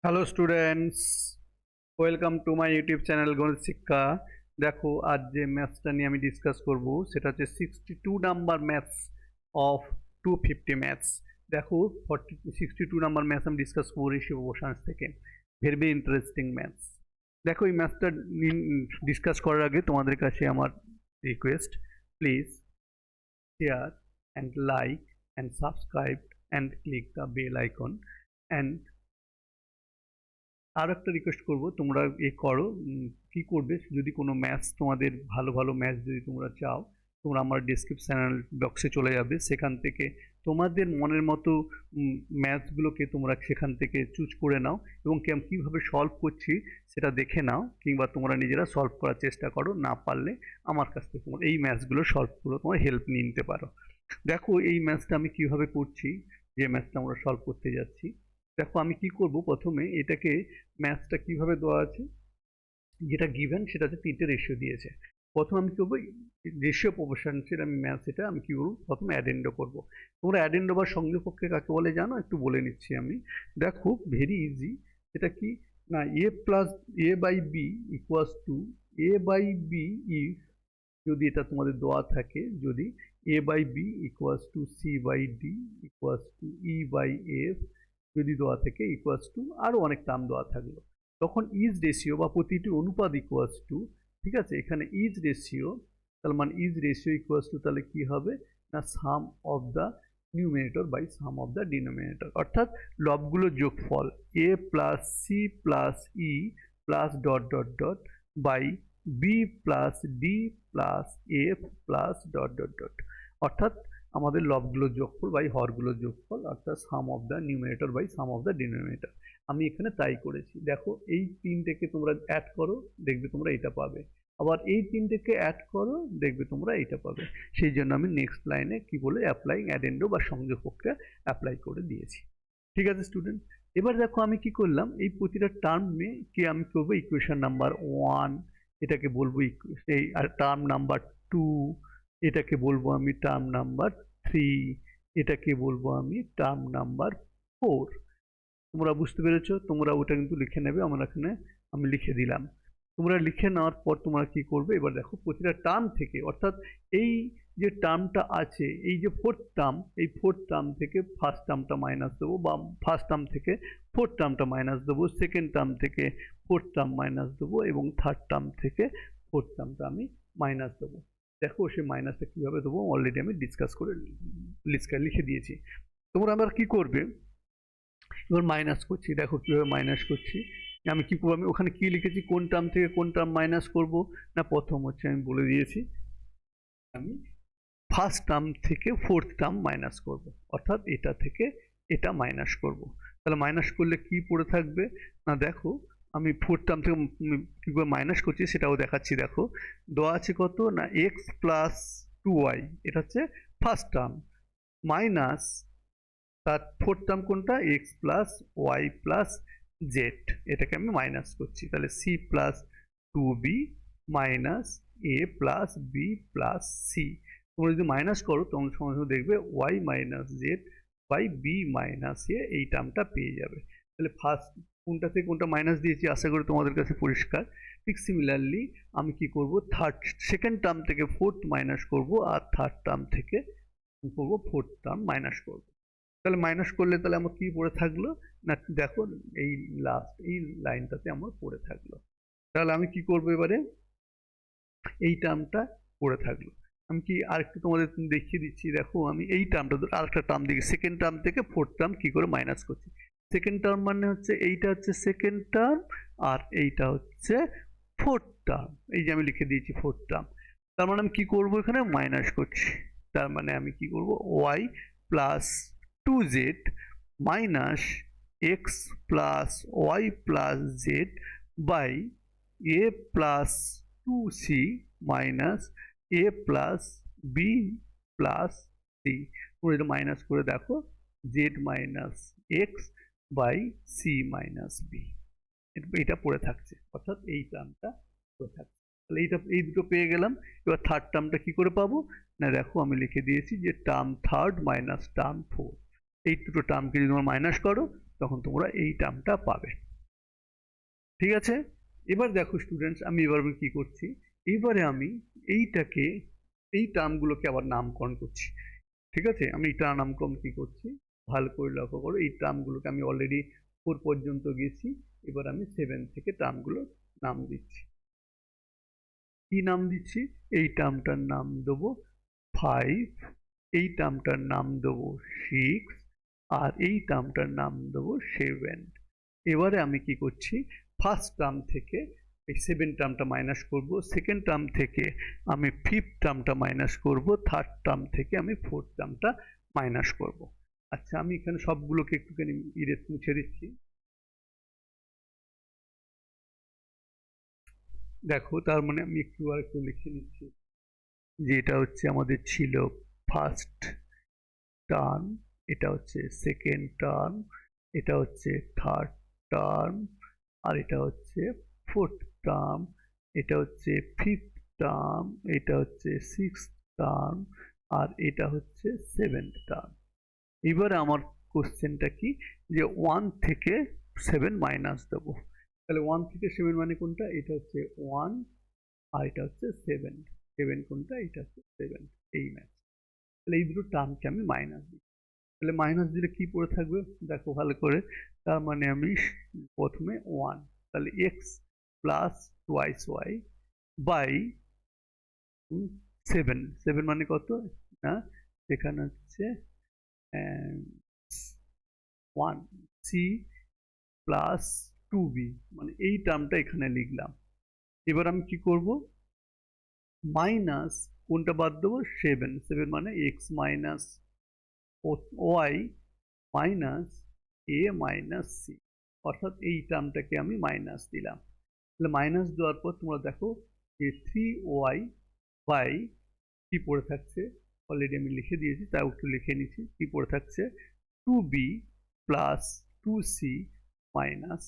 Hello students, welcome to my YouTube channel গণিত শিক্ষা। দেখো, আজ যে ম্যাথসটা নিয়ে আমি ডিসকাস করব সেটা হচ্ছে 62 নাম্বার ম্যাথস অফ 250 ম্যাথস। দেখো, 62 নাম্বার ম্যাথস আমি ডিসকাস করবো রেশিও প্রপোর্শনস থেকে। Very very interesting maths. দেখো, এই ম্যাথসটা ডিসকাস করার আগে তোমাদের কাছে আমার request, please share and like and subscribe and click the bell icon. And আর একটা রিকোয়েস্ট করব, তোমরা করো, কি করবে, যদি কোনো ম্যাথস তোমাদের ভালো ভালো ম্যাথস যদি তোমরা চাও, তোমরা আমার ডিসক্রিপশনাল বক্সে চলে যাবে, সেখান থেকে তোমাদের মনের মতো ম্যাথসগুলোকে তোমরা সেখান থেকে চুজ করে নাও এবং কীভাবে সলভ করছি সেটা দেখে নাও, কিংবা তোমরা নিজেরা সলভ করার চেষ্টা করো। না পারলে আমার কাছ থেকে তোমরা এই ম্যাথসগুলো সলভ করে তোমার হেল্প নিয়ে নিতে পারো। দেখো, এই ম্যাথসটা আমি কিভাবে করছি, যে ম্যাথসটা আমরা সলভ করতে যাচ্ছি। দেখো, আমি কি করব, প্রথমে এটাকে ম্যাথসটা কিভাবে দেওয়া আছে, যেটা গিভেন সেটা হচ্ছে 3টে রেশিও দিয়েছে। প্রথম আমি করবো রেশিও প্রপোর্শনসের আমি ম্যাথস, এটা আমি কি করবো, প্রথমে অ্যাডেন্ডো করব। তোমরা অ্যাডেন্ডো বা সংযোগ পক্ষে কাকে বলে জানো, একটু বলে নিচ্ছি আমি। দেখো, ভেরি ইজি। এটা কি না, A plus A by B equals to A by B if, যদি এটা তোমাদের দেওয়া থাকে, যদি A by B equals to C by D equals to E by F যদি দেওয়া থাকে, ইকুয়ালস টু আরও অনেক টার্ম দেওয়া থাকলো, তখন ইজ রেশিও বা প্রতিটি অনুপাত ইকুয়ালস টু, ঠিক আছে, এখানে ইজ রেশিও, তার মানে ইজ রেশিও ইকুয়ালস টু, তাহলে কি হবে না, sum of the numerator by sum of the denominator, অর্থাৎ লবগুলোর যোগফল A plus C plus E plus dot dot dot by B plus D plus F plus dot dot dot, অর্থাৎ আমাদের লবগুলোর যোগফল বাই হরগুলোর যোগফল, অর্থাৎ sum of the numerator by sum of the denominator. আমি এখানে তাই করেছি। দেখো, এই তিনটেকে তোমরা অ্যাড করো, দেখবে তোমরা এটা পাবে। আবার এই তিনটেকে অ্যাড করো, দেখবে তোমরা এটা পাবে। সেই জন্য আমি নেক্সট লাইনে কি বলে অ্যাপ্লাইং অ্যাডেন্ডো বা সংযোগ প্রক্রিয়া অ্যাপ্লাই করে দিয়েছি। ঠিক আছে স্টুডেন্ট, এবার দেখো আমি কি করলাম, এই প্রতিটা টার্মে কি আমি করবো ইকুয়েশন নাম্বার 1, এটাকে বলবো এই, আর টার্ম নাম্বার 2, এটাকে বলবো আমি টার্ম নাম্বার 3, এটাকে বলবো আমি টার্ম নাম্বার 4। তোমরা বুঝতে পেরেছো? তোমরা ওটা কিন্তু লিখে নেবে, আমার এখানে আমি লিখে দিলাম। তোমরা লিখে নেওয়ার পর তোমরা কি করবে, এবার দেখো প্রতিটা টার্ম থেকে, অর্থাৎ এই যে টার্মটা আছে, এই যে ফোর্থ টার্ম, এই ফোর্থ টার্ম থেকে ফার্স্ট টার্মটা মাইনাস দেবো, বা ফার্স্ট টার্ম থেকে ফোর্থ টার্মটা মাইনাস দেবো, সেকেন্ড টার্ম থেকে ফোর্থ টার্ম মাইনাস দেবো, এবং থার্ড টার্ম থেকে ফোর্থ টার্মটা আমি মাইনাস দেবো। দেখো, সেই মাইনাসটা কীভাবে দেবো অলরেডি আমি ডিসকাস করে লিখে দিয়েছি। তোমরা আবার কি করবে, এবার মাইনাস করছি, দেখো কীভাবে মাইনাস করছি। আমি কি করবো, আমি ওখানে কি লিখেছি, কোন টার্ম থেকে কোন টার্ম মাইনাস করব না, প্রথম হচ্ছে আমি বলে দিয়েছি, আমি ফার্স্ট টার্ম থেকে ফোর্থ টার্ম মাইনাস করব, অর্থাৎ এটা থেকে এটা মাইনাস করব। তাহলে মাইনাস করলে কি পড়ে থাকবে না, দেখো আমি ফোর্থ টার্ম থেকে কীভাবে মাইনাস করছি সেটাও দেখাচ্ছি। দেখো, দেওয়া আছে কত না, এক্স প্লাস 2y, এটা হচ্ছে ফার্স্ট টার্ম, মাইনাস তার ফোর্থ টার্ম কোনটা, X plus Y plus Z, এটাকে আমি মাইনাস করছি। তাহলে সি প্লাস 2b মাইনাস এ প্লাস বি প্লাস সি। তোমরা যদি মাইনাস করো তখন সঙ্গে সঙ্গে দেখবে Y minus Z by B minus A, এই টার্মটা পেয়ে যাবে। তাহলে ফার্স্ট কোনটা থেকে কোনটা মাইনাস দিয়েছি আশা করি তোমাদের কাছে পরিষ্কার। ঠিক সিমিলারলি আমি কি করব, সেকেন্ড টার্ম থেকে ফোর্থ মাইনাস করব, আর থার্ড টার্ম থেকে করব ফোর্থ টার্ম মাইনাস করব। তাহলে মাইনাস করলে তাহলে আমার কি পড়ে থাকলো না, দেখো এই লাস্ট এই লাইনটাতে আমার পড়ে থাকলো। তাহলে আমি কি করবো এবারে, এই টার্মটা পড়ে থাকলো। আমি কি আরেকটু তোমাদের দেখিয়ে দিচ্ছি। দেখো, আমি এই টার্মটা আরেকটা টার্ম দিকে সেকেন্ড টার্ম থেকে ফোর্থ টার্ম কি করে মাইনাস করছি। সেকেন্ড টার্ম মানে হচ্ছে এইটা হচ্ছে সেকেন্ড টার্ম, আর এইটা হচ্ছে ফোর্থ টার্ম। এই যে আমি লিখে দিয়েছি ফোর্থ টার্ম, তার মানে আমি কি করবো, এখানে মাইনাস করছি। তার মানে আমি কি করবো, y plus 2z minus x plus Y plus z by A plus 2c minus A plus B plus C. তোমরা এটা মাইনাস করে দেখো, z minus x by c minus b, এটা পড়ে থাকছে, অর্থাৎ এই টার্মটা পড়ে থাকছে। তাহলে এই দুটো পেয়ে গেলাম। এবার থার্ড টার্মটা কি করে পাবো না, দেখো আমি লিখে দিয়েছি যে term third minus term four, এই দুটো টার্মকে যদি তোমরা মাইনাস করো তখন তোমরা এই টার্মটা পাবে। ঠিক আছে। এবার দেখো স্টুডেন্টস, আমি এবার কি করছি, এইবারে আমি এইটাকে, এই টার্মগুলোকে আবার নামকরণ করছি। ঠিক আছে, আমি এটা নামকরণ কি করছি ভালো করে লক্ষ্য করো। এই টার্মগুলোকে আমি অলরেডি 4 পর্যন্ত গেছি, এবার আমি 7 থেকে টার্মগুলো নাম দিচ্ছি। কি নাম দিচ্ছি? এই টার্মটার নাম দেবো 5, এই টার্মটার নাম দেবো 6, আর এই টার্মটার নাম দেবো 7। এবারে আমি কি করছি, ফার্স্ট টার্ম থেকে এই 7 টার্মটা মাইনাস করব, সেকেন্ড টার্ম থেকে আমি 5th টার্মটা মাইনাস করব, থার্ড টার্ম থেকে আমি 4th টার্মটা মাইনাস করব। আচ্ছা, আমি এখানে সবগুলোকে একটুখানি ইরেজ মুছে দিচ্ছি। দেখো, তার মানে আমি একটু আর একটু লিখে নিচ্ছি যে এটা হচ্ছে আমাদের ছিল ফার্স্ট টার্ম, এটা হচ্ছে সেকেন্ড টার্ম, এটা হচ্ছে থার্ড টার্ম, আর এটা হচ্ছে ফোর্থ টার্ম, এটা হচ্ছে ফিফথ টার্ম, এটা হচ্ছে সিক্সথ টার্ম, আর এটা হচ্ছে সেভেন্থ টার্ম। এবার আমার কোশ্চেনটা কি, যে 1 থেকে 7 মাইনাস দেবো। তাহলে 1 থেকে 7 মানে কোনটা? এটা হচ্ছে 1, আর এটা হচ্ছে 7। 7 কোনটা? এটা হচ্ছে 7। এই ম্যাচ, তাহলে এই দুটো টার্মকে আমি মাইনাস দিই। তাহলে মাইনাস দিলে কি পড়ে থাকবে দেখো ভালো করে। তার মানে আমি প্রথমে 1, তাহলে x plus twice y by 7। 7 মানে কত না, সেখানে হচ্ছে 1 সি প্লাস 2b, মানে এই টার্মটা এখানে লিখলাম। এবার আমি কি করব, মাইনাস কোনটা বাদ দেবো? 7। 7 মানে এক্স মাইনাস ওয়াই মাইনাস এ মাইনাস সি, অর্থাৎ এই টার্মটাকে আমি মাইনাস দিলাম। তাহলে মাইনাস দেওয়ার পর তোমরা দেখো যে 3y বাই কি পড়ে থাকছে, অলরেডি আমি লিখে দিয়েছি, তাও একটু লিখে নিচ্ছি কি পড়ে থাকছে, 2b প্লাস 2c মাইনাস,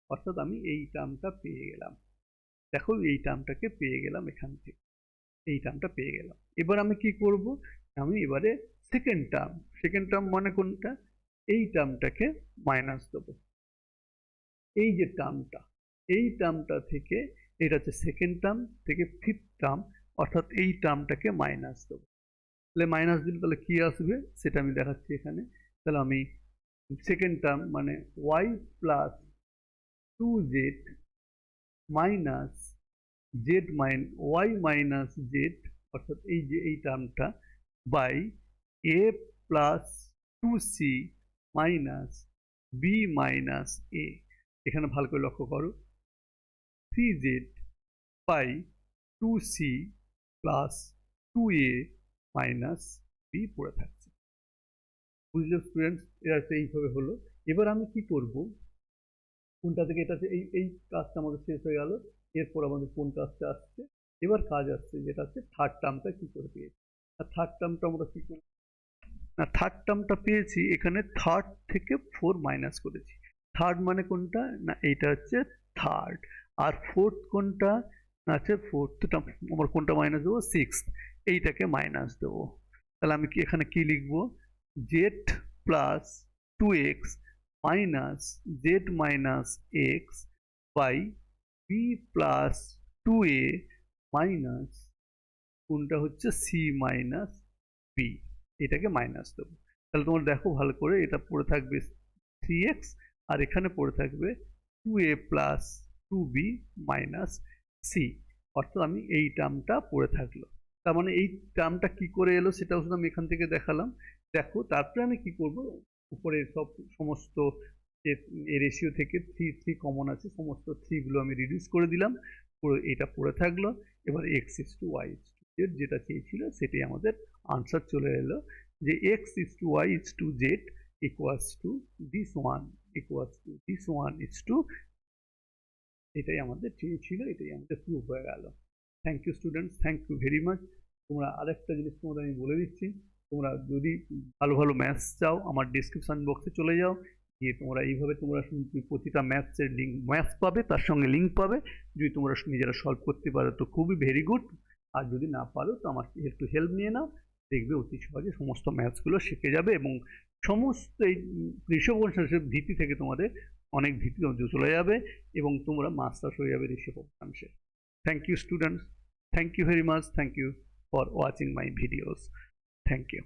অর্থাৎ আমি এই টার্মটা পেয়ে গেলাম। দেখো, এই টার্মটাকে পেয়ে গেলাম এখান থেকে, এই টার্মটা পেয়ে গেলাম। এবার আমি কি করব, আমি এবারে সেকেন্ড টার্ম মানে কোনটা, এই টার্মটাকে মাইনাস দেবো। এই যে টার্মটা, এই টার্মটা থেকে, এটা হচ্ছে সেকেন্ড টার্ম থেকে ফিফথ টার্ম, অর্থাৎ এই টার্মটাকে মাইনাস দেবো। তাহলে মাইনাস দিলে তাহলে কি আসবে সেটা আমি দেখাচ্ছি এখানে। তাহলে আমি সেকেন্ড টার্ম মানে Y plus 2z minus Z Y minus Z, অর্থাৎ এই যে এই টার্মটা, by A plus 2c minus B minus A. এখানে ভালো করে লক্ষ্য করো, 3z by 2c plus 2a minus B পড়ে থাকছে। বুঝলে স্টুডেন্টস, এটা এইভাবে হলো। এবার আমি কি করব, কোনটা থেকে এটাতে এই কাজটা আমাদের শেষ হয়ে গেল। এরপর আমাদের কোন কাজটা আসছে, এবার কাজ আসছে যেটা হচ্ছে থার্ড টার্মটা কি করে পেয়েছি। আর থার্ড টার্মটা আমরা কি করি না, থার্ড টার্মটা পেয়েছি এখানে, থার্ড থেকে 4 মাইনাস করেছি। থার্ড মানে কোনটা না, এইটা হচ্ছে থার্ড। আর ফোর্থ কোনটা না, আছে ফোর্থটা আমরা কোনটা মাইনাস দেবো, 6, এইটাকে মাইনাস দেবো। তাহলে আমি কি এখানে কি লিখবো, z plus 2x minus z minus x by B plus 2a minus কোনটা হচ্ছে সি মাইনাস বি, এটাকে মাইনাস দেবো। তাহলে তোমরা দেখো ভালো করে, এটা পড়ে থাকবে 3x, আর এখানে পড়ে থাকবে 2a plus 2b minus C, অর্থাৎ আমি এই টার্মটা পড়ে থাকলো। তার মানে এই টার্মটা কি করে এলো সেটাও শুধু আমি এখান থেকে দেখালাম। দেখো, তারপরে আমি কি করব, উপরে সব সমস্ত রেশিও থেকে 3 কমন আছে, সমস্ত 3 গুলো আমি রিডিউস করে দিলাম, পুরো এটা পড়ে থাকলো। এবার x is to y is to z যেটা চেয়েছিল সেটাই আমাদের আনসার চলে এলো, যে x is to y is to z equals to this one equals to this one is to, এটাই আমাদের চেয়েছিল, এটাই আমাদের প্রুভ হয়ে গেল। Thank you students, thank you very much. তোমরা আরেকটা জিনিস তোমাদের আমি বলে দিচ্ছি, তোমরা যদি ভালো ভালো ম্যাথস চাও আমার ডিসক্রিপশন বক্সে চলে যাও, গিয়ে তোমরা এইভাবে তোমরা প্রতিটা ম্যাথসের লিঙ্ক, ম্যাথস পাবে তার সঙ্গে লিঙ্ক পাবে। যদি তোমরা নিজেরা সলভ করতে পারো তো খুবই ভেরি গুড, আর যদি না পারো তো আমার একটু হেল্প নিয়ে নাও, দেখবে অতি সহজে সমস্ত ম্যাথসগুলো শিখে যাবে এবং সমস্ত এই ঋষভ অংশের ভিত্তি থেকে তোমাদের অনেক ভিত্তি চলে যাবে এবং তোমরা মাস্টার্স হয়ে যাবে ঋষভ অংশে। Thank you students, thank you very much, thank you for watching my videos, thank you.